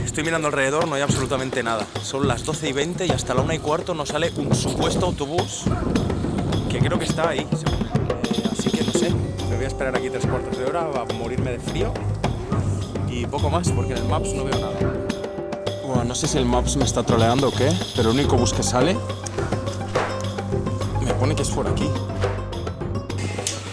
Estoy mirando alrededor, no hay absolutamente nada. Son las 12:20 y hasta la 1:15 nos sale un supuesto autobús que creo que está ahí. Así que no sé, me voy a esperar aquí 3/4 de hora, va a morirme de frío y poco más, porque en el Maps no veo nada. Bueno, no sé si el Maps me está troleando o qué, pero el único bus que sale me pone que es por aquí.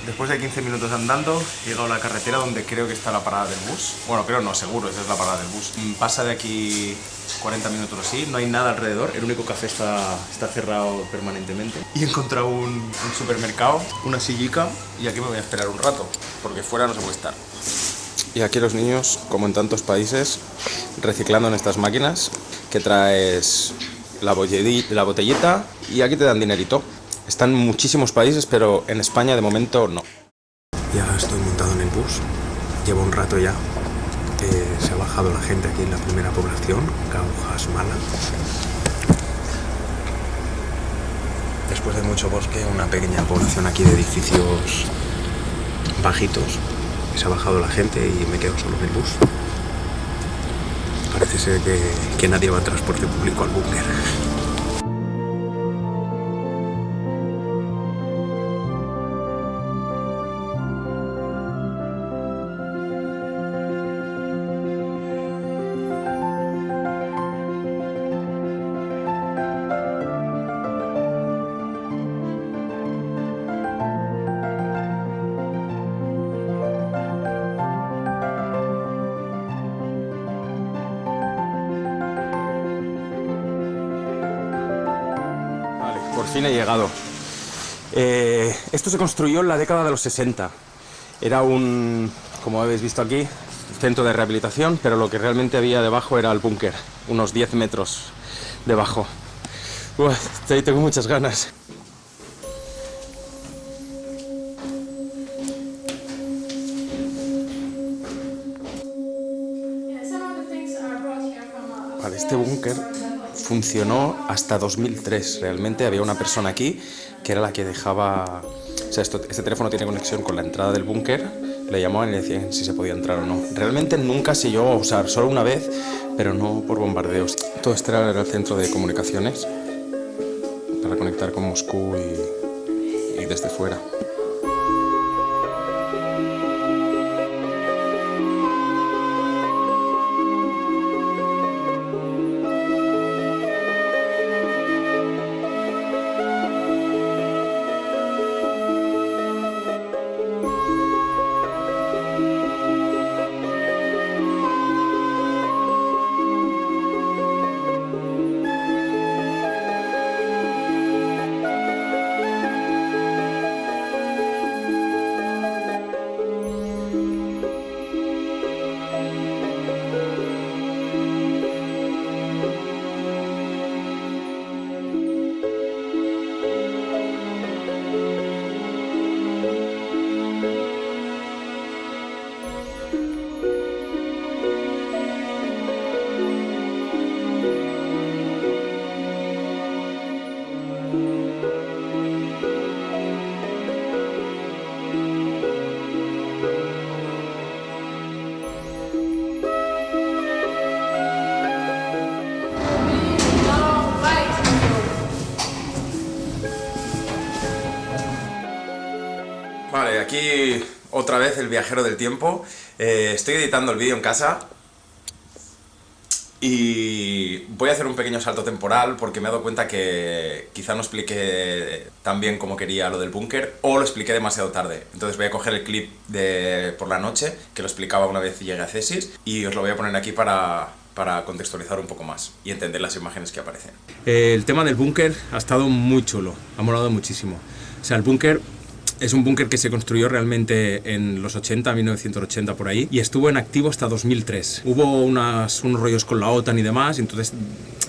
Después de 15 minutos andando, he llegado a la carretera donde creo que está la parada del bus. Bueno, creo no, seguro, esa es la parada del bus. Pasa de aquí 40 minutos o así, no hay nada alrededor. El único café está cerrado permanentemente. Y he encontrado un supermercado, una sillica, y aquí me voy a esperar un rato, porque fuera no se puede estar. Y aquí los niños, como en tantos países, reciclando en estas máquinas, que traes la botellita y aquí te dan dinerito. Están en muchísimos países, pero en España de momento no. Ya estoy montado en el bus, llevo un rato ya. Se ha bajado la gente aquí en la primera población, Caujas Mala. Después de mucho bosque, una pequeña población aquí de edificios bajitos. Se ha bajado la gente y me quedo solo en el bus. Parece ser que nadie va en transporte público al búnker. Por fin he llegado. Esto se construyó en la década de los 60. Era como habéis visto aquí, centro de rehabilitación, pero lo que realmente había debajo era el búnker, unos 10 metros debajo. Tengo muchas ganas. Vale, este búnker funcionó hasta 2003. Realmente había una persona aquí que era la que dejaba... O sea, este teléfono tiene conexión con la entrada del búnker. Le llamaban y le decían si se podía entrar o no. Realmente nunca se llegó a usar, solo una vez, pero no por bombardeos. Todo este era el centro de comunicaciones para conectar con Moscú y desde fuera. Vale, aquí otra vez el viajero del tiempo. Estoy editando el vídeo en casa y voy a hacer un pequeño salto temporal porque me he dado cuenta que quizá no expliqué tan bien como quería lo del búnker o lo expliqué demasiado tarde. Entonces voy a coger el clip de por la noche, que lo explicaba una vez llegué a Cesis, y os lo voy a poner aquí para contextualizar un poco más y entender las imágenes que aparecen. El tema del búnker ha estado muy chulo, ha molado muchísimo. O sea, el búnker es un búnker que se construyó realmente en los 80, 1980 por ahí, y estuvo en activo hasta 2003. Hubo unos rollos con la OTAN y demás, y entonces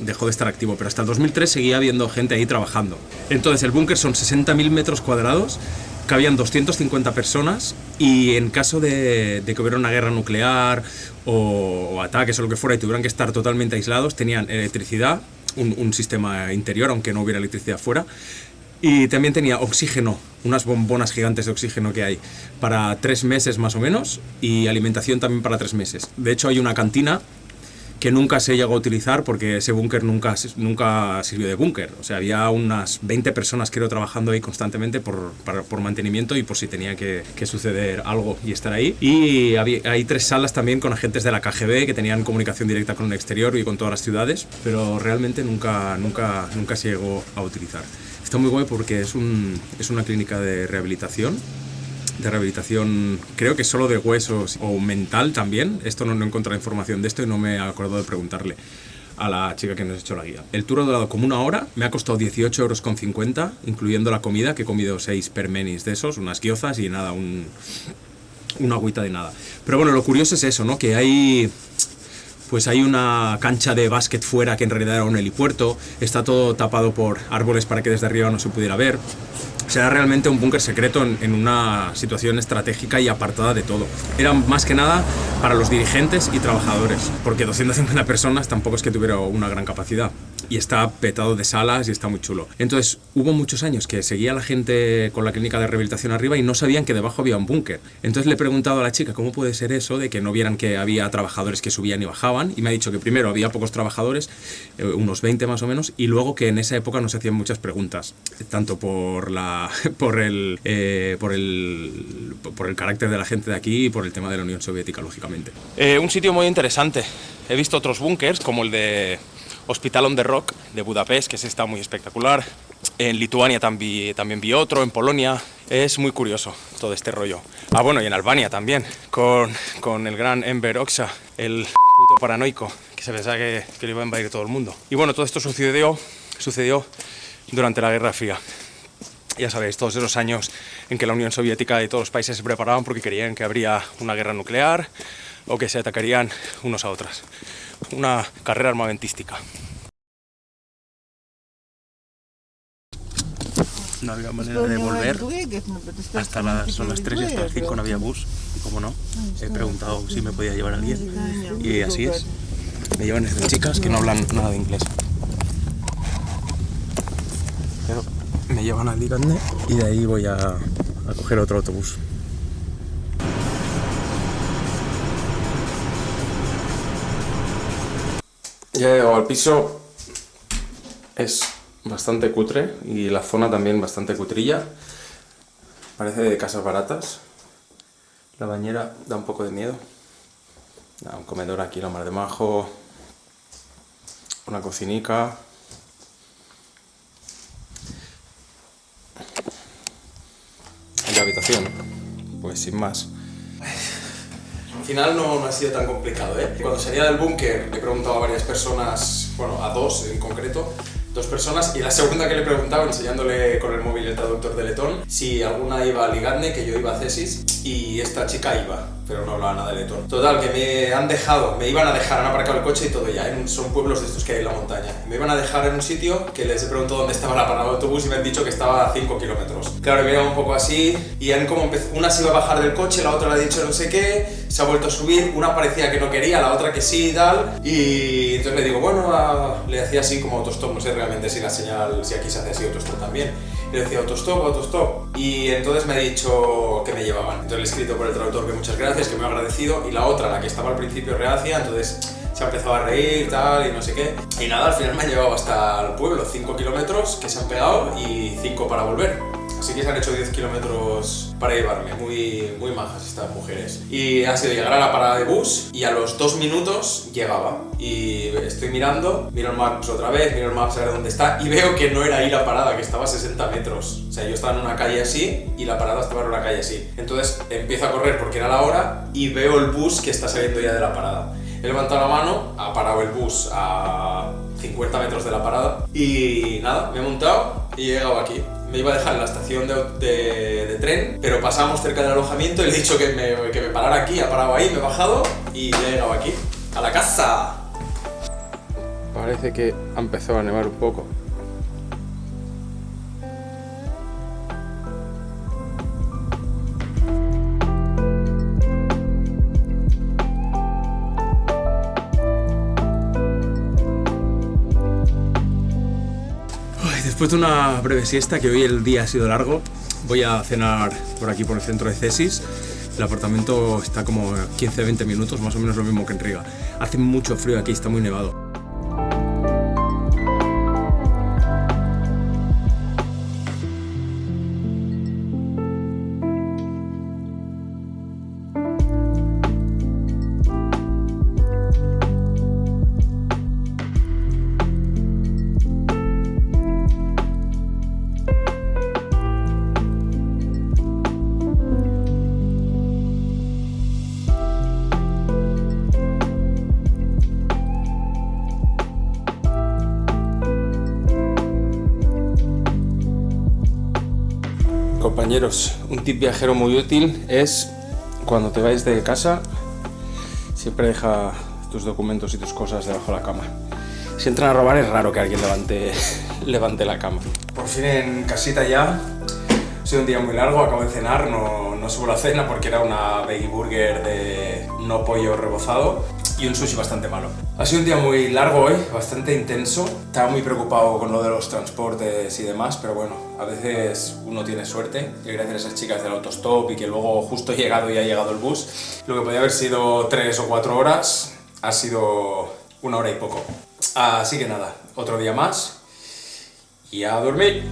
dejó de estar activo, pero hasta el 2003 seguía habiendo gente ahí trabajando. Entonces el búnker son 60.000 metros cuadrados, cabían 250 personas, y en caso de que hubiera una guerra nuclear o ataques o lo que fuera y tuvieran que estar totalmente aislados, tenían electricidad, un sistema interior, aunque no hubiera electricidad fuera, y también tenía oxígeno, unas bombonas gigantes de oxígeno que hay para 3 meses más o menos, y alimentación también para 3 meses. De hecho hay una cantina que nunca se llegó a utilizar porque ese búnker nunca sirvió de búnker. O sea, había unas 20 personas, creo, trabajando ahí constantemente por mantenimiento y por si tenía que suceder algo y estar ahí. Y hay 3 salas también con agentes de la KGB que tenían comunicación directa con el exterior y con todas las ciudades, pero realmente nunca se llegó a utilizar. Está muy guay porque es una clínica de rehabilitación, creo que solo de huesos o mental también. Esto no he encontrado información de esto y no me he acordado de preguntarle a la chica que nos ha hecho la guía. El tour ha durado como 1 hora, me ha costado 18,50 €, incluyendo la comida, que he comido 6 permenis de esos, unas gyozas y nada, una agüita de nada. Pero bueno, lo curioso es eso, ¿no? Que hay una cancha de básquet fuera que en realidad era un helipuerto, está todo tapado por árboles para que desde arriba no se pudiera ver. O sea, era realmente un búnker secreto en una situación estratégica y apartada de todo. Era más que nada para los dirigentes y trabajadores, porque 250 personas tampoco es que tuviera una gran capacidad. Y está petado de salas y está muy chulo. Entonces, hubo muchos años que seguía la gente con la clínica de rehabilitación arriba y no sabían que debajo había un búnker. Entonces le he preguntado a la chica cómo puede ser eso de que no vieran que había trabajadores que subían y bajaban, y me ha dicho que primero había pocos trabajadores, unos 20 más o menos, y luego que en esa época no se hacían muchas preguntas, tanto por el carácter de la gente de aquí y por el tema de la Unión Soviética, lógicamente. Un sitio muy interesante. He visto otros búnkers, como el de Hospital on the Rock de Budapest, que está muy espectacular. En Lituania también vi otro, en Polonia. Es muy curioso todo este rollo. Bueno, y en Albania también, con el gran Enver Hoxha, el puto paranoico, que se pensaba que le iba a invadir todo el mundo. Y bueno, todo esto sucedió durante la Guerra Fría. Ya sabéis, todos esos años en que la Unión Soviética y todos los países se preparaban porque creían que habría una guerra nuclear o que se atacarían unos a otros. Una carrera armamentística. No había manera de volver son las 3 y hasta las 5 no había bus, como no. He preguntado si me podía llevar alguien y así es. Me llevan desde chicas que no hablan nada de inglés. Pero me llevan a Ligadne y de ahí voy a coger otro autobús. Ya he llegado al piso. Es bastante cutre y la zona también bastante cutrilla. Parece de casas baratas. La bañera da un poco de miedo. Un comedor aquí, la mar de majo. Una cocinica. Y la habitación, pues sin más. Al final no ha sido tan complicado, ¿eh? Cuando salía del búnker le he preguntado a varias personas, bueno, a 2 en concreto, 2 personas, y la segunda que le preguntaba, enseñándole con el móvil el traductor de letón, si alguna iba a Ligadne, que yo iba a Cesis, y esta chica iba, pero no hablaba nada de letón. Total, que me iban a dejar, han aparcado el coche y todo ya, son pueblos de estos que hay en la montaña. Me iban a dejar en un sitio que les he preguntado dónde estaba la parada de autobús y me han dicho que estaba a 5 kilómetros. Claro, he mirado un poco así y han como una se iba a bajar del coche, la otra le ha dicho no sé qué, se ha vuelto a subir, una parecía que no quería, la otra que sí y tal, y entonces le digo, bueno, le hacía así como autostop, no sé realmente si la señal, si aquí se hace así autostop también. Y le decía autostop, y entonces me ha dicho que me llevaban. Entonces le he escrito por el traductor que muchas gracias, que me ha agradecido, y la otra, la que estaba al principio reacia, entonces se ha empezado a reír tal y no sé qué. Y nada, al final me han llevado hasta el pueblo, 5 kilómetros que se han pegado y 5 para volver. Así que se han hecho 10 kilómetros para llevarme, muy majas estas mujeres. Y ha sido llegar a la parada de bus y a los 2 minutos llegaba. Y estoy miro el Maps otra vez, miro el Maps a ver dónde está y veo que no era ahí la parada, que estaba a 60 metros. O sea, yo estaba en una calle así y la parada estaba en una calle así. Entonces empiezo a correr porque era la hora y veo el bus que está saliendo ya de la parada. He levantado la mano, ha parado el bus a 50 metros de la parada y nada, me he montado y he llegado aquí. Me iba a dejar en la estación de tren, pero pasamos cerca del alojamiento y le he dicho que me parara aquí, ha parado ahí, me he bajado y he llegado aquí, a la casa. Parece que ha empezado a nevar un poco. Después de una breve siesta, que hoy el día ha sido largo, voy a cenar por aquí, por el centro de Cesis. El apartamento está como a 15-20 minutos, más o menos lo mismo que en Riga. Hace mucho frío aquí, está muy nevado. Compañeros, un tip viajero muy útil es cuando te vais de casa, siempre deja tus documentos y tus cosas debajo de la cama. Si entran a robar es raro que alguien levante la cama. Por fin en casita ya. Ha sido un día muy largo, acabo de cenar, no subo la cena porque era una veggie burger de no pollo rebozado y un sushi bastante malo. Ha sido un día muy largo hoy, bastante intenso. Estaba muy preocupado con lo de los transportes y demás, pero bueno, a veces uno tiene suerte y gracias a esas chicas del autostop y que luego justo he llegado y ha llegado el bus. Lo que podía haber sido 3 o 4 horas ha sido 1 hora y poco. Así que nada, otro día más y a dormir.